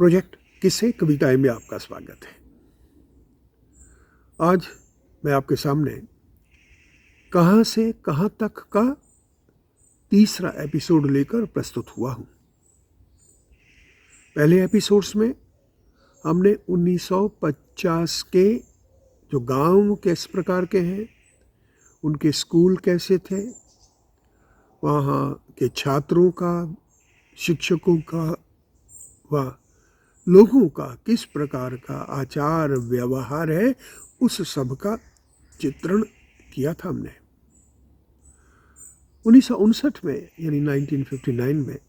Project किस्से कविताएं में आपका स्वागत है। आज मैं आपके सामने कहां से कहां तक का तीसरा एपिसोड लेकर प्रस्तुत हुआ हूं। पहले एपिसोड्स में हमने 1950 के जो गांव किस प्रकार के हैं, उनके स्कूल कैसे थे, वहाँ के छात्रों का, शिक्षकों का व लोगों का किस प्रकार का आचार व्यवहार है, उस सब का चित्रण किया था हमने। 1959 में यानी 1959 में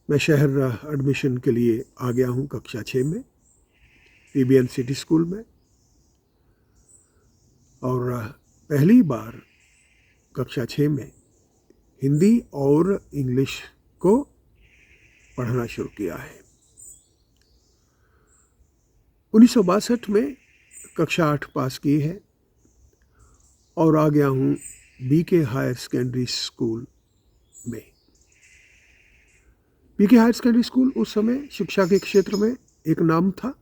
मैं शहर एडमिशन के लिए आ गया हूँ कक्षा 6 में पीबीएन सिटी स्कूल में, और पहली बार कक्षा 6 में हिंदी और इंग्लिश को पढ़ना शुरू किया है। 1962 में कक्षा 8 पास की है और आ गया हूँ बीके हायर सेकेंडरी स्कूल में। बीके हायर सेकेंडरी स्कूल उस समय शिक्षा के क्षेत्र में एक नाम था।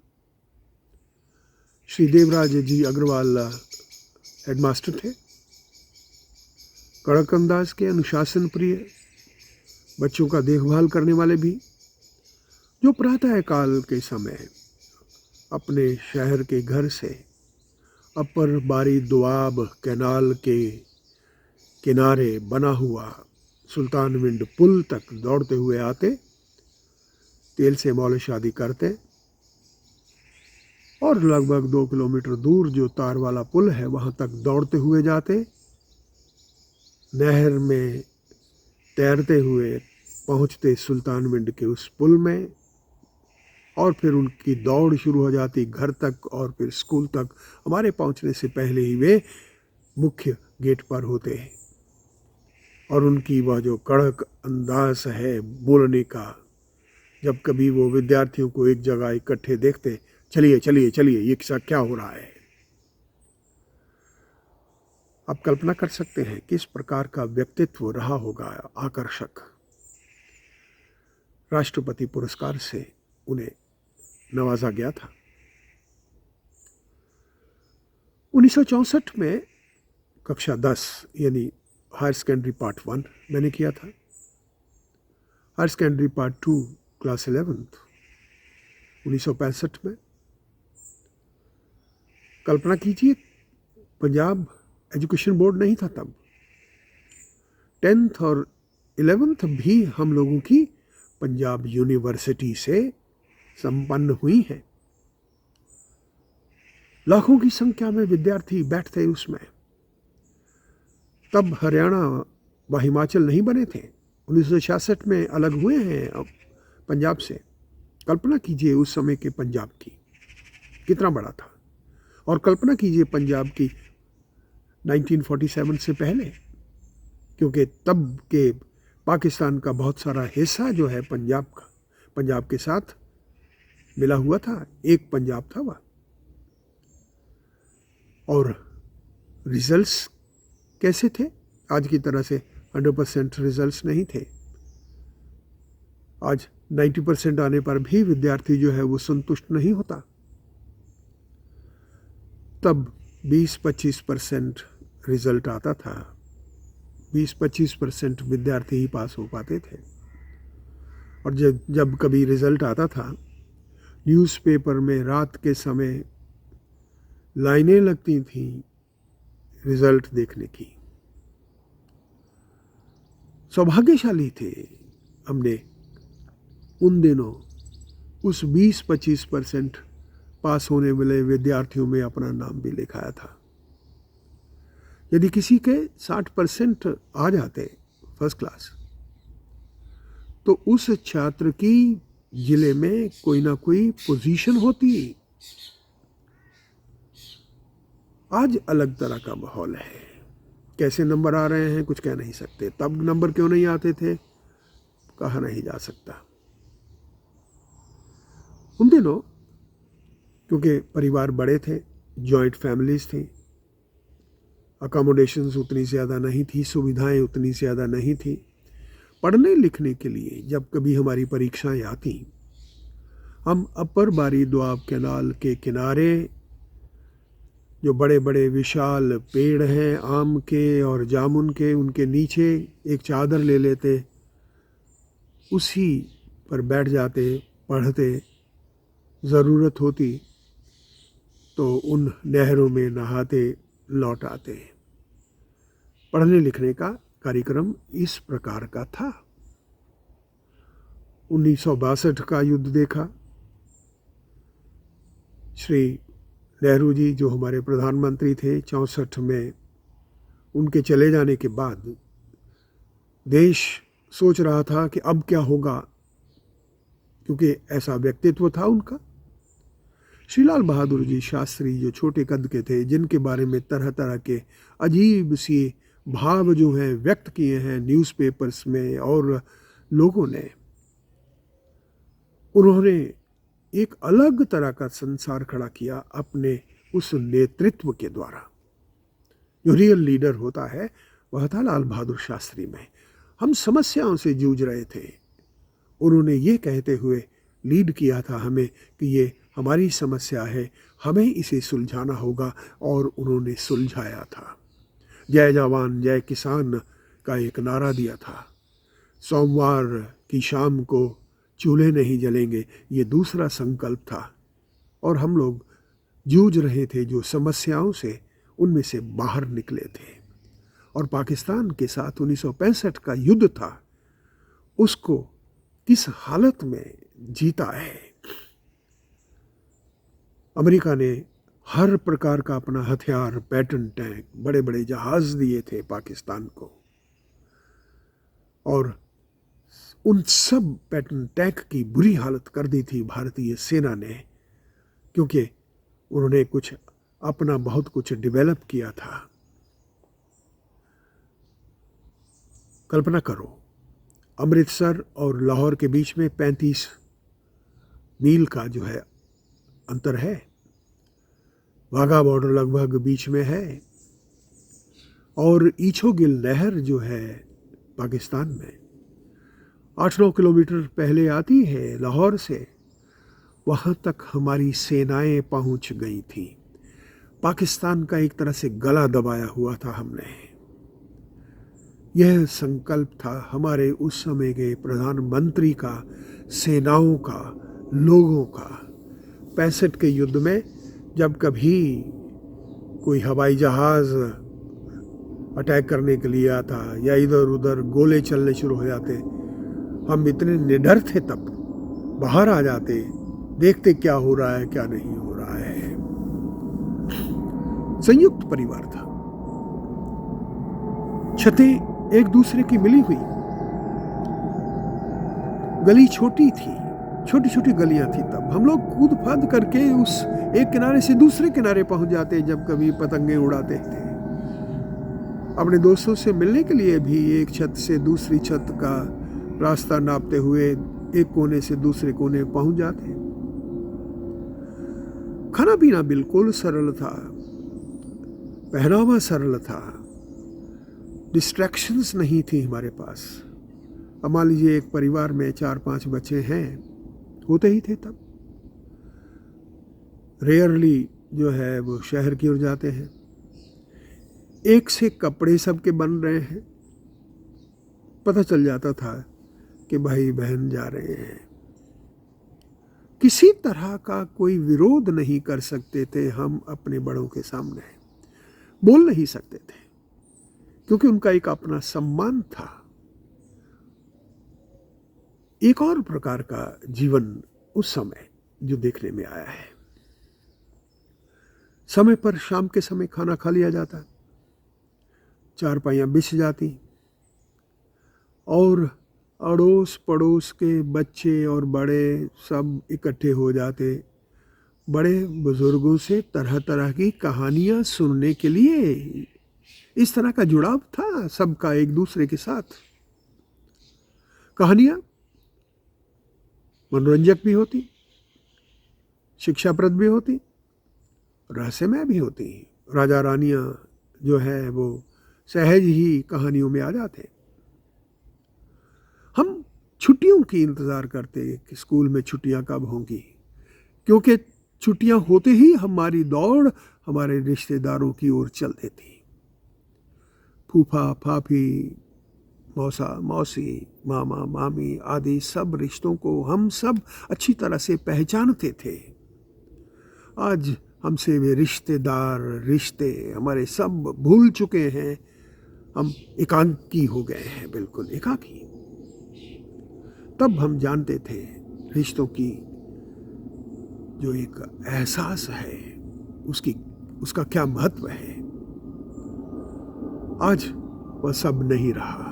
श्री देवराज जी अग्रवाल हेडमास्टर थे, कड़क अंदाज के, अनुशासन प्रिय, बच्चों का देखभाल करने वाले भी, जो प्रातः काल के समय अपने शहर के घर से अपर बारी दुआब कैनाल के किनारे बना हुआ सुल्तानविंड पुल तक दौड़ते हुए आते, तेल से मॉलिश आदि करते, और लगभग 2 किलोमीटर दूर जो तार वाला पुल है वहां तक दौड़ते हुए जाते, नहर में तैरते हुए पहुंचते सुल्तानविंड के उस पुल में, और फिर उनकी दौड़ शुरू हो जाती घर तक और फिर स्कूल तक। हमारे पहुंचने से पहले ही वे मुख्य गेट पर होते हैं, और उनकी वह जो कड़क अंदाज है बोलने का, जब कभी वो विद्यार्थियों को एक जगह इकट्ठे देखते, चलिए चलिए चलिए, ये क्या हो रहा है। आप कल्पना कर सकते हैं किस प्रकार का व्यक्तित्व रहा होगा, आकर्षक। राष्ट्रपति पुरस्कार से उन्हें नवाजा गया था। 1964 में कक्षा 10 यानी हायर सेकेंडरी पार्ट 1 मैंने किया था। हायर सेकेंडरी पार्ट 2 क्लास 11 1965 में। कल्पना कीजिए, पंजाब एजुकेशन बोर्ड नहीं था तब। 10th और 11th भी हम लोगों की पंजाब यूनिवर्सिटी से संपन्न हुई है। लाखों की संख्या में विद्यार्थी बैठते उसमें। तब हरियाणा व हिमाचल नहीं बने थे, 1966 में अलग हुए हैं अब पंजाब से। कल्पना कीजिए उस समय के पंजाब की कितना बड़ा था, और कल्पना कीजिए पंजाब की 1947 से पहले, क्योंकि तब के पाकिस्तान का बहुत सारा हिस्सा जो है पंजाब का, पंजाब के साथ मिला हुआ था, एक पंजाब था वह। और रिजल्ट्स कैसे थे? आज की तरह से 100% रिजल्ट्स नहीं थे। आज 90% आने पर भी विद्यार्थी जो है वो संतुष्ट नहीं होता। तब 20-25% रिजल्ट आता था, 20-25% विद्यार्थी ही पास हो पाते थे। और जब कभी रिजल्ट आता था, न्यूज़पेपर में रात के समय लाइनें लगती थीं रिजल्ट देखने की। सौभाग्यशाली थे हमने उन दिनों उस 20-25% पास होने वाले विद्यार्थियों में अपना नाम भी लिखाया था। यदि किसी के 60% आ जाते फर्स्ट क्लास, तो उस छात्र की जिले में कोई ना कोई पोजीशन होती। आज अलग तरह का माहौल है। कैसे नंबर आ रहे हैं कुछ कह नहीं सकते। तब नंबर क्यों नहीं आते थे कहा नहीं जा सकता। उन दिनों क्योंकि परिवार बड़े थे, जॉइंट फैमिलीज थी, अकोमोडेशंस उतनी ज़्यादा नहीं थी, सुविधाएं उतनी ज़्यादा नहीं थी। पढ़ने लिखने के लिए जब कभी हमारी परीक्षाएं आती हम अपर बारी दोआब कैनाल के किनारे जो बड़े बड़े विशाल पेड़ हैं आम के और जामुन के, उनके नीचे एक चादर ले लेते, उसी पर बैठ जाते, पढ़ते, ज़रूरत होती तो उन नहरों में नहाते लौट आते। पढ़ने लिखने का कार्यक्रम इस प्रकार का था। 1962 का युद्ध देखा। श्री नेहरू जी जो हमारे प्रधानमंत्री थे 64 में, उनके चले जाने के बाद देश सोच रहा था कि अब क्या होगा, क्योंकि ऐसा व्यक्तित्व था उनका। श्री लाल बहादुर जी शास्त्री जो छोटे कद के थे, जिनके बारे में तरह तरह के अजीब सी भाव जो हैं व्यक्त किए हैं न्यूज़पेपर्स में और लोगों ने, उन्होंने एक अलग तरह का संसार खड़ा किया अपने उस नेतृत्व के द्वारा। जो रियल लीडर होता है वह था लाल बहादुर शास्त्री में। हम समस्याओं से जूझ रहे थे, उन्होंने ये कहते हुए लीड किया था हमें कि ये हमारी समस्या है, हमें इसे सुलझाना होगा, और उन्होंने सुलझाया था। जय जवान जय किसान का एक नारा दिया था। सोमवार की शाम को चूल्हे नहीं जलेंगे, ये दूसरा संकल्प था। और हम लोग जूझ रहे थे जो समस्याओं से, उनमें से बाहर निकले थे। और पाकिस्तान के साथ 1965 का युद्ध था, उसको किस हालत में जीता है। अमेरिका ने हर प्रकार का अपना हथियार, पैटर्न टैंक, बड़े बड़े जहाज दिए थे पाकिस्तान को, और उन सब पैटर्न टैंक की बुरी हालत कर दी थी भारतीय सेना ने, क्योंकि उन्होंने कुछ अपना बहुत कुछ डेवलप किया था। कल्पना करो, अमृतसर और लाहौर के बीच में 35 मील का जो है अंतर है। वाघा बॉर्डर लगभग बीच में है, और ईछोगिल नहर जो है पाकिस्तान में 8-9 किलोमीटर पहले आती है लाहौर से। वहाँ तक हमारी सेनाएं पहुँच गई थी। पाकिस्तान का एक तरह से गला दबाया हुआ था हमने। यह संकल्प था हमारे उस समय के प्रधानमंत्री का, सेनाओं का, लोगों का। 65 के युद्ध में जब कभी कोई हवाई जहाज़ अटैक करने के लिए आता या इधर उधर गोले चलने शुरू हो जाते, हम इतने निडर थे तब, बाहर आ जाते, देखते क्या हो रहा है क्या नहीं हो रहा है। संयुक्त परिवार था, छतें एक दूसरे की मिली हुई, गली छोटी थी, छोटी छोटी गलियां थी। तब हम लोग कूद फाद करके उस एक किनारे से दूसरे किनारे पहुंच जाते जब कभी पतंगे उड़ाते थे। अपने दोस्तों से मिलने के लिए भी एक छत से दूसरी छत का रास्ता नापते हुए एक कोने से दूसरे कोने पहुंच जाते। खाना पीना बिल्कुल सरल था, पहनावा सरल था, डिस्ट्रैक्शंस नहीं थी हमारे पास। अब मान लीजिए एक परिवार में 4-5 बच्चे हैं, होते ही थे तब। रेयरली जो है वो शहर की ओर जाते हैं। एक से कपड़े सबके बन रहे हैं, पता चल जाता था कि भाई बहन जा रहे हैं। किसी तरह का कोई विरोध नहीं कर सकते थे हम अपने बड़ों के सामने, बोल नहीं सकते थे, क्योंकि उनका एक अपना सम्मान था। एक और प्रकार का जीवन उस समय जो देखने में आया है। समय पर शाम के समय खाना खा लिया जाता, चारपाइयाँ बिछ जाती, और अड़ोस पड़ोस के बच्चे और बड़े सब इकट्ठे हो जाते, बड़े बुजुर्गों से तरह तरह की कहानियाँ सुनने के लिए। इस तरह का जुड़ाव था सबका एक दूसरे के साथ। कहानियाँ मनोरंजक भी होती, शिक्षाप्रद भी होती, रहस्यमय भी होती। राजा रानियाँ जो है वो सहज ही कहानियों में आ जाते। हम छुट्टियों की इंतज़ार करते कि स्कूल में छुट्टियां कब होंगी, क्योंकि छुट्टियां होते ही हमारी दौड़ हमारे रिश्तेदारों की ओर चल देती। फूफा फाफी, मौसा मौसी, मामा मामी आदि सब रिश्तों को हम सब अच्छी तरह से पहचानते थे। आज हमसे वे रिश्तेदार, रिश्ते हमारे सब भूल चुके हैं। हम एकाकी हो गए हैं, बिल्कुल एकाकी। तब हम जानते थे रिश्तों की जो एक एहसास है उसका क्या महत्व है। आज वह सब नहीं रहा।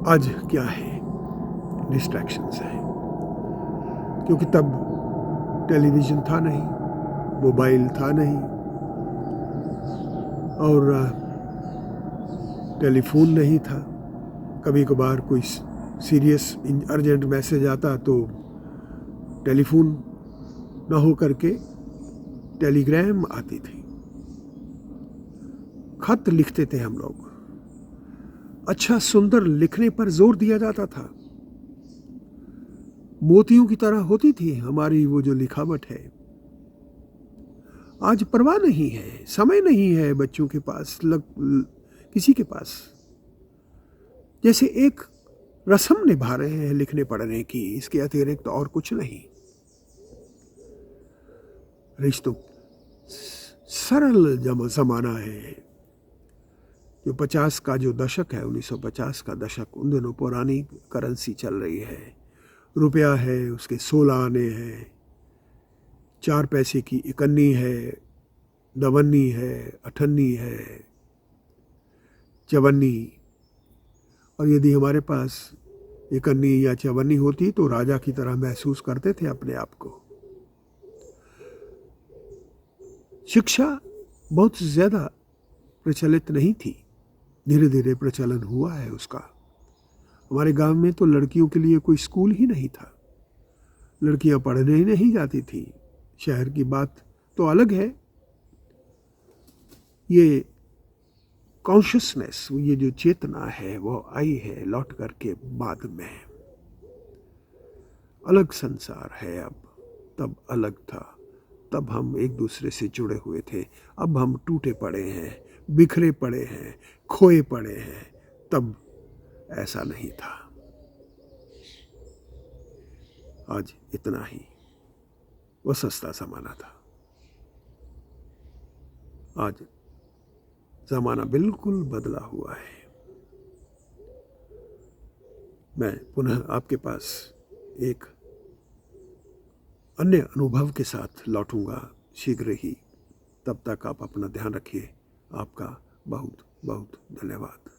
आज क्या है? डिस्ट्रैक्शंस है, क्योंकि तब टेलीविजन था नहीं, मोबाइल था नहीं, और टेलीफोन नहीं था। कभी कभार कोई सीरियस अर्जेंट मैसेज आता तो टेलीफोन ना हो करके टेलीग्राम आती थी। खत लिखते थे हम लोग। अच्छा सुंदर लिखने पर जोर दिया जाता था। मोतियों की तरह होती थी हमारी वो जो लिखावट है। आज परवाह नहीं है, समय नहीं है बच्चों के पास, किसी के पास। जैसे एक रस्म निभा रहे हैं लिखने पढ़ने की, इसके अतिरिक्त और कुछ नहीं। रिश्तों सरल जमाना है। जो 50 का जो दशक है, 1950 का दशक, उन दिनों पुरानी करेंसी चल रही है। रुपया है, उसके 16 आने हैं, 4 पैसे की इकन्नी है, दवन्नी है, अठन्नी है, चवन्नी। और यदि हमारे पास इकन्नी या चवन्नी होती तो राजा की तरह महसूस करते थे अपने आप को। शिक्षा बहुत ज़्यादा प्रचलित नहीं थी, धीरे धीरे प्रचलन हुआ है उसका। हमारे गांव में तो लड़कियों के लिए कोई स्कूल ही नहीं था, लड़कियां पढ़ने ही नहीं जाती थी। शहर की बात तो अलग है। ये कॉन्शियसनेस, ये जो चेतना है वो आई है लौट करके बाद में। अलग संसार है अब, तब अलग था। तब हम एक दूसरे से जुड़े हुए थे, अब हम टूटे पड़े हैं, बिखरे पड़े हैं, खोए पड़े हैं। तब ऐसा नहीं था। आज इतना ही, वो सस्ता ज़माना था। आज ज़माना बिल्कुल बदला हुआ है। मैं पुनः आपके पास एक अन्य अनुभव के साथ लौटूंगा शीघ्र ही। तब तक आप अपना ध्यान रखिए। आपका बहुत बहुत धन्यवाद।